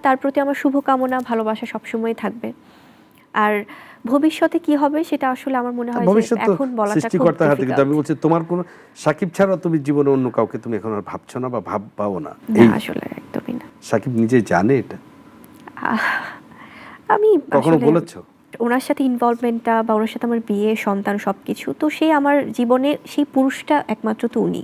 তার প্রতি আমার শুভকামনা, ভালোবাসা সবসময় থাকবে। আর ভবিষ্যতে কি হবে সেটা আসলে আমার মনে হয় যে ভবিষ্যৎ তো এখন বলাটা খুব সৃষ্টিকর্তার হাতে, কিন্তু difficult। আমি বলছি তোমার কোনো সাকিব ছাড়া তুমি জীবনে অন্য কাউকে তুমি এখন আর ভাবছো না বা ভাববাও না। না, আসলে একদমই না। সাকিব নিজে জানে এটা? আহ, আমি কখনো আসলে বলেছো? ওনার সাথে ইনভলভমেন্টটা বা ওনার সাথে আমার বিয়ে, সন্তান সবকিছু, তো সেই আমার জীবনে সেই পুরুষটা একমাত্র তো উনি।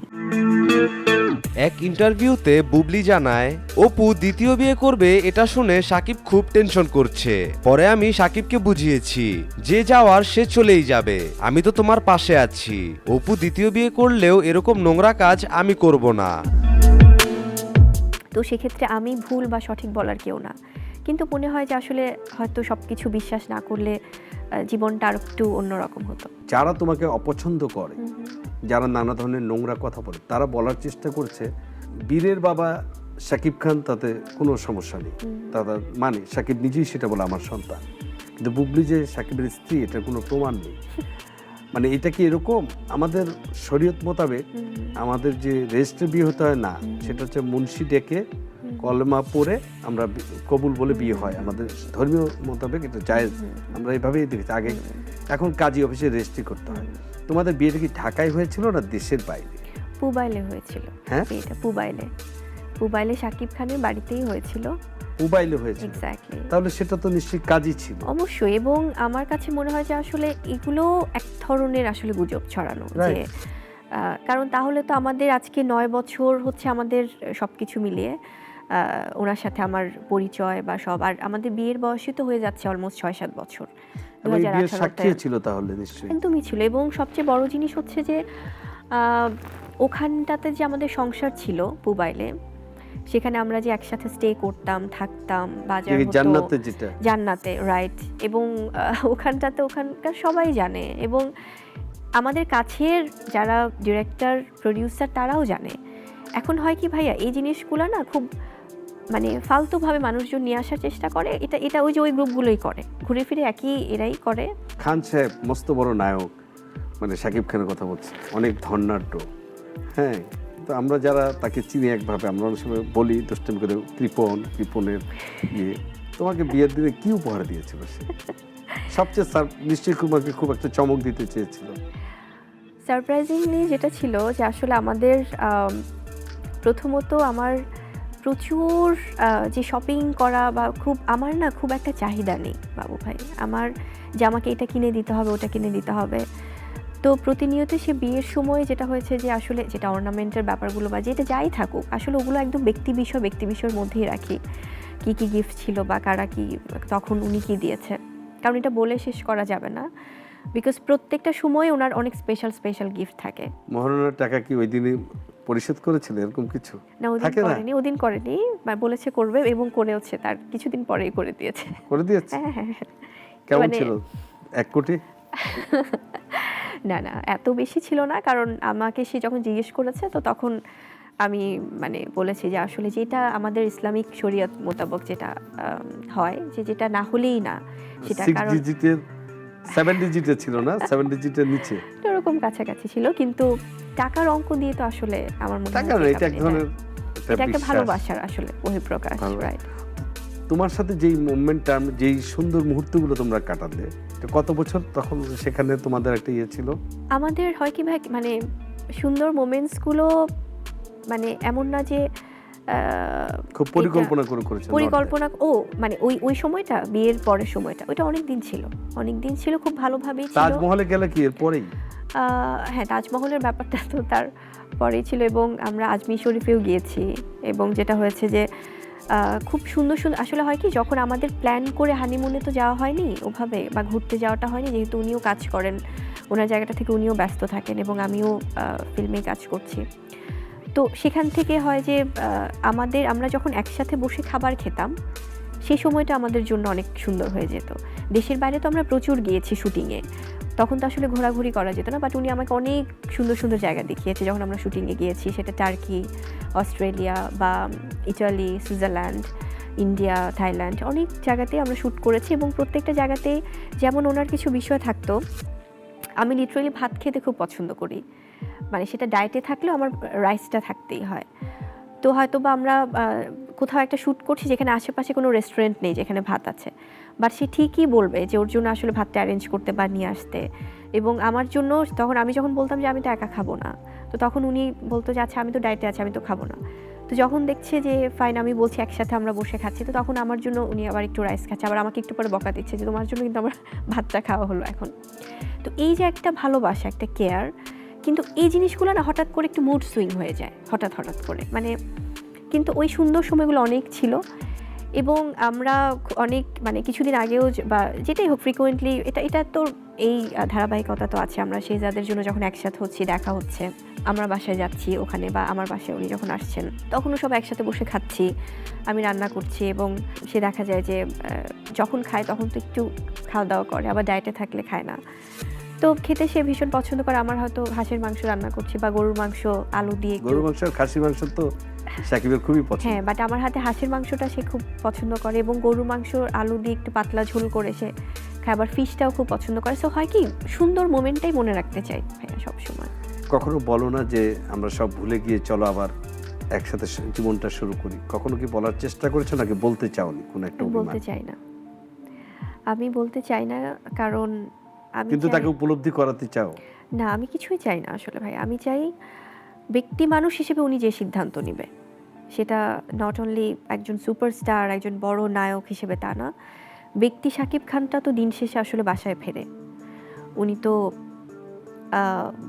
এক ইন্টারভিউতে বুবলি জানায়, অপু দ্বিতীয় বিয়ে করবে এটা শুনে সাকিব খুব টেনশন করছে। পরে আমি সাকিবকে বুঝিয়েছি, যে যাওয়ার সে চলেই যাবে, আমি তো তোমার পাশে আছি। অপু দ্বিতীয় বিয়ে করলেও এরকম নোংরা কাজ আমি করব না। তো সেক্ষেত্রে আমি ভুল বা সঠিক বলার কেউ না, কিন্তু মনে হয় যে আসলে হয়তো সবকিছু বিশ্বাস না করলে জীবনটা আর একটু অন্যরকম হতো। যারা তোমাকে অপছন্দ করে, যারা নানা ধরনের নোংরা কথা বলে, তারা বলার চেষ্টা করছে বীরের বাবা শাকিব খান, তাতে কোনো সমস্যা নেই। তারা মানে সাকিব নিজেই সেটা বলে আমার সন্তান, কিন্তু বুবলি যে সাকিবের স্ত্রী এটার কোনো প্রমাণ নেই। মানে এটা কি এরকম? আমাদের শরীয়ত মোতাবেক আমাদের যে রেজিস্ট্রি বিয়ে হতে হয় না, সেটা হচ্ছে মুন্সি ডেকে কলেমা পড়ে আমরা কবুল বলে বিয়ে হয়। আমাদের ধর্মীয় মোতাবেক এটা জায়েজ, আমরা এইভাবেই দেখেছি আগে। এখন কাজী অফিসে রেজিস্ট্রি করতে হয়। তোমাদের বিয়েটা কি ঢাকায় হয়েছিল না দেশের বাইরে? পুবাইলে হয়েছিল। হ্যাঁ, এটা পুবাইলে শাকিব খানের বাড়িতেই হয়েছিল। মোবাইলে হয়েছিল। এক্স্যাক্টলি। তাহলে সেটা তো নিশ্চয়ই কাজই ছিল। অবশ্যই, এবং আমার কাছে মনে হয় যে আসলে এগুলো এক ধরনের আসলে গুজব ছড়ানো, যে কারণ তাহলে তো আমাদের আজকে 9 বছর হচ্ছে আমাদের সবকিছু মিলিয়ে ওনার সাথে আমার পরিচয় বা সব, আর আমাদের বিয়ের বয়সই তো হয়ে যাচ্ছে অলমোস্ট 6-7 বছর। বিয়ের সাক্ষী ছিল তাহলে নিশ্চয়ই। একদমই ছিল, এবং সবচেয়ে বড় জিনিস হচ্ছে যে ওখানটাতে যে আমাদের সংসার ছিল পুবাইলে, সেখানে আমরা যে একসাথে স্টে করতাম, থাকতাম, বাজার হতো জান্নাতে, যেটা জান্নাতে, রাইট। এবং ওখানটাতে ওখানকার সবাই জানে, এবং আমাদের কাছের যারা ডিরেক্টর, প্রডিউসার, তারাও জানে। এখন হয় কি ভাইয়া, এই জিনিসগুলো না খুব মানে ফালতুভাবে মানুষজন নিয়ে আসার চেষ্টা করে। এটা ওই যে ওই গ্রুপগুলোই করে, ঘুরে ফিরে একই এরাই করে। খান সাহেব মস্ত বড় নায়ক, মানে শাকিব খানের কথা বলছি, অনেক ধন্যাঢ্য। হ্যাঁ, তো আমরা যারা তাকে চিনি একভাবে, আমরা অনেক সময় বলি দুষ্টামি করে কৃপনের ইয়ে। তোমাকে বিয়ের দিনে কি উপহার দিয়েছিল সে? সবচেয়ে নিশ্চয়ই তোমাকে খুব একটা চমক দিতে চেয়েছিল। সারপ্রাইজিংলি যেটা ছিল যে আসলে আমাদের প্রথমত আমার প্রচুর যে শপিং করা বা আমার না খুব একটা চাহিদা নেই বাবু ভাই, আমার যে আমাকে এটা কিনে দিতে হবে, ওটা কিনে দিতে হবে। তো প্রতিনিয়ত সে বিয়ের সময় যেটা হয়েছে যে আসলে যেটা অর্নামেন্টের ব্যাপারগুলো বা যেটা যাই থাকুক, আসলে ওগুলো একদম ব্যক্তি বিষয়ের মধ্যেই রাখি। কি কি গিফট ছিল বা কারা কি, তখন উনি কি দিয়েছে, কারণ এটা বলে শেষ করা যাবে না, বিকজ প্রত্যেকটা সময় ওনার অনেক স্পেশাল গিফট থাকে। মহারণার টাকা কি ওই দিনই পরিশোধ করেছিল এরকম কিছু? না, ওদিন করেনি, বলেছে করবে এবং করেওছে, তার কিছুদিন পরেই করে দিয়েছে। করে দিয়েছে? হ্যাঁ। কেমন ছিল? 1 কোটি? না, এত বেশি ছিল না, কারণ আমাকে সে যখন জিজ্ঞেস করেছে তো তখন আমি মানে বলেছি যে আসলে যেটা আমাদের ইসলামিক শরীয়ত মোতাবেক যেটা হয়, যে যেটা না হলেই না সেটা, কারণ 7 ডিজিটের ছিল না, 7 ডিজিটের নিচে এরকম কাছাকাছি ছিল, কিন্তু টাকার অঙ্ক দিয়ে তো আসলে আমার মনে হয় এটা এক ধরনের এটা একটা ভালোবাসার আসলে বহিঃপ্রকাশ, রাইট। তোমার সাথে যেই মোমেন্টটা, যেই সুন্দর মুহূর্তগুলো তোমরা কাটালে, কত বছর তখন সেখানে তোমাদের একটা ইয়ে ছিল? আমাদের হয় কি ভাই, মানে সুন্দর মোমেন্টসগুলো মানে এমন না যে খুব পরিকল্পনা করেছিল। মানে ওই সময়টা, বিয়ের পরের সময়টা, ওইটা অনেক দিন ছিল, খুব ভালোভাবেই ছিল। তাজমহলে গেলে কি এর পরেই? হ্যাঁ, তাজমহলের ব্যাপারটা তো তার পরেই ছিল, এবং আমরা আজমির শরীফেও গিয়েছি। এবং যেটা হয়েছে যে খুব সুন্দর আসলে হয় কি, যখন আমাদের প্ল্যান করে হানিমুনে তো যাওয়া হয়নি ওভাবে, বা ঘুরতে যাওয়াটা হয়নি, যেহেতু উনিও কাজ করেন, ওনার জায়গাটা থেকে উনিও ব্যস্ত থাকেন, এবং আমিও ফিল্মে কাজ করছি। তো সেখান থেকে হয় যে আমরা যখন একসাথে বসে খাবার খেতাম, সেই সময়টা আমাদের জন্য অনেক সুন্দর হয়ে যেত। দেশের বাইরে তো আমরা প্রচুর গিয়েছি শুটিংয়ে, তখন তো আসলে ঘোরাঘুরি করা যেত না, বাট উনি আমাকে অনেক সুন্দর জায়গা দেখিয়েছে যখন আমরা শুটিংয়ে গিয়েছি, সেটা টার্কি, অস্ট্রেলিয়া বা ইটালি, সুইজারল্যান্ড, ইন্ডিয়া, থাইল্যান্ড, অনেক জায়গাতেই আমরা শ্যুট করেছি। এবং প্রত্যেকটা জায়গাতেই যেমন ওনার কিছু বিষয় থাকতো, আমি লিটারালি ভাত খেতে খুব পছন্দ করি, মানে সেটা ডায়েটে থাকলেও আমার রাইসটা থাকতেই হয়। তো হয়তো বা আমরা কোথাও একটা শ্যুট করছি যেখানে আশেপাশে কোনো রেস্টুরেন্ট নেই যেখানে ভাত আছে, বাট সে ঠিকই বলবে যে ওর জন্য আসলে ভাতটা অ্যারেঞ্জ করতে বা নিয়ে আসতে। এবং আমার জন্য তখন আমি যখন বলতাম যে আমি তো একা খাবো না, তো তখন উনি বলতো যে আচ্ছা আমি তো ডায়েটে আছি, আমি তো খাবো না। তো যখন দেখছে যে ফাইন আমি বলছি একসাথে আমরা বসে খাচ্ছি, তো তখন আমার জন্য উনি আবার একটু রাইস খাচ্ছে, আবার আমাকে একটু পরে বকা দিচ্ছে যে তোমার জন্য কিন্তু আমার ভাতটা খাওয়া হলো এখন। তো এই যে একটা ভালোবাসা, একটা কেয়ার, কিন্তু এই জিনিসগুলো না হঠাৎ করে একটু মুড সুইং হয়ে যায় হঠাৎ করে, মানে কিন্তু ওই সুন্দর সময়গুলো অনেক ছিল। এবং আমরা অনেক মানে কিছুদিন আগেও বা যেটাই হোক ফ্রিকোয়েন্টলি এটা তো এই ধারাবাহিকতা তো আছে, আমরা শেহজাদের জন্য যখন একসাথে হচ্ছি, দেখা হচ্ছে, আমরা বাসায় যাচ্ছি ওখানে বা আমার বাসায় উনি যখন আসছেন তখনও সব একসাথে বসে খাচ্ছি, আমি রান্না করছি এবং সে দেখা যায় যে যখন খায় তখন তো একটু খাওয়া দাওয়া করে, আবার ডায়েটে থাকলে খায় না। তো খেতে সে ভীষণ পছন্দ করে। আমার হয়তো হাঁসের মাংস রান্না করছি বা গরুর মাংস আলু দিয়ে গরুর মাংস আর খাসির মাংস তো সাকিবের খুবই পছন্দ। হ্যাঁ, বাট আমার হাতে হাঁসের মাংসটা সে খুব পছন্দ করে এবং গরুর মাংস আলু দিয়ে একটু পাতলা ঝোল করে সে খায়, আবার ফিশটাও খুব পছন্দ করে। সো হয় কি সুন্দর মোমেন্টটাই মনে রাখতে চাই ভাইয়া সবসময়। কখনো বলো না যে আমরা সব ভুলে গিয়ে চলো আবার একসাথে জীবনটা শুরু করি? কখনো কি বলার চেষ্টা করেছো নাকি বলতে চাওনি কোনো একটা অভিমান? বলতে চাই না, আমি বলতে চাই না, কারণ আমি কিন্তু তাকে উপলব্ধি করাতে চাও? না, আমি কিছুই চাই না আসলে ভাই। আমি চাই ব্যক্তি মানুষ হিসেবে উনি যে সিদ্ধান্ত নেবে সেটা নট অনলি একজন সুপারস্টার, একজন বড় নায়ক হিসেবে তা না, ব্যক্তি শাকিব খানটা তো দিন শেষে আসলে বাসায় ফেরে। উনি তো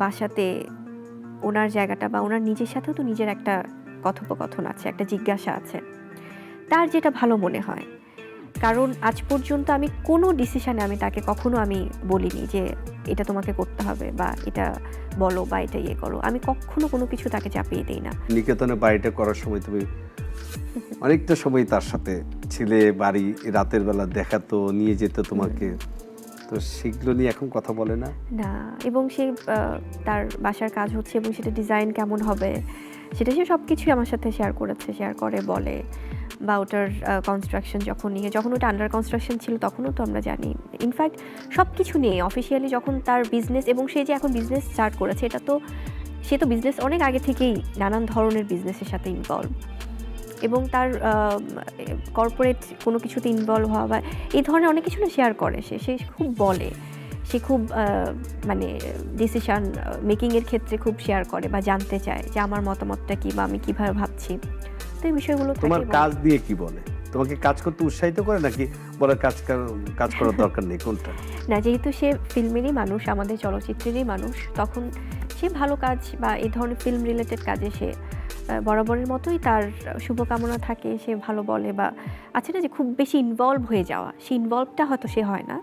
বাসাতে ওনার জায়গাটা বা ওনার নিজের সাথেও তো নিজের একটা কথোপকথন আছে, একটা জিজ্ঞাসা আছে, তার যেটা ভালো মনে হয়। কারণ আজ পর্যন্ত আমি কোনো ডিসিশনে আমি তাকে কখনো আমি বলিনি যে এটা তোমাকে করতে হবে বা এটা বলো বা এটা ইয়ে করো, আমি কখনো কোনো কিছু তাকে চাপিয়ে দিই না। নিকেতনে বাড়িটা করার সময় তুমি অনেকটা সময় তার সাথে ছিলে, বাড়ি রাতের বেলা দেখাতো, নিয়ে যেত তোমাকে, তো সেগুলো নিয়ে এখন কথা বলে না? না, এবং সে তার বাসার কাজ হচ্ছে এবং সেটা ডিজাইন কেমন হবে সেটা সে সব কিছুই আমার সাথে শেয়ার করেছে, শেয়ার করে বলে। বা ওটার কনস্ট্রাকশন যখন ওটা আন্ডার কনস্ট্রাকশন ছিল তখনও তো আমরা জানি। ইনফ্যাক্ট সব কিছু নিয়ে অফিসিয়ালি যখন তার বিজনেস, এবং সে যে এখন বিজনেস স্টার্ট করেছে, এটা তো সে তো বিজনেস অনেক আগে থেকেই নানান ধরনের বিজনেসের সাথে ইনভলভ, এবং তার কর্পোরেট কোনো কিছুতে ইনভলভ হওয়া বা এই ধরনের অনেক কিছু না শেয়ার করে। সে খুব বলে, সে খুব মানে ডিসিশন মেকিংয়ের ক্ষেত্রে খুব শেয়ার করে বা জানতে চায় যে আমার মতামতটা কী বা আমি কীভাবে ভাবছি। তো এই বিষয়গুলো তোমার কাজ দিয়ে কি বলে? তোমাকে কাজ করতে উৎসাহিত করে নাকি বলে কাজ করার দরকার নেই, কোনটা? না, যেহেতু সে ফিল্মেরই মানুষ, আমাদের চলচ্চিত্রেরই মানুষ, তখন সে ভালো কাজ বা এই ধরনের ফিল্ম রিলেটেড কাজে সে বরাবরের মতোই তার শুভকামনা থাকে, সে ভালো বলে বা আছে না যে খুব বেশি ইনভলভ হয়ে যাওয়া, সেই ইনভলভটা হয়তো সে হয় না।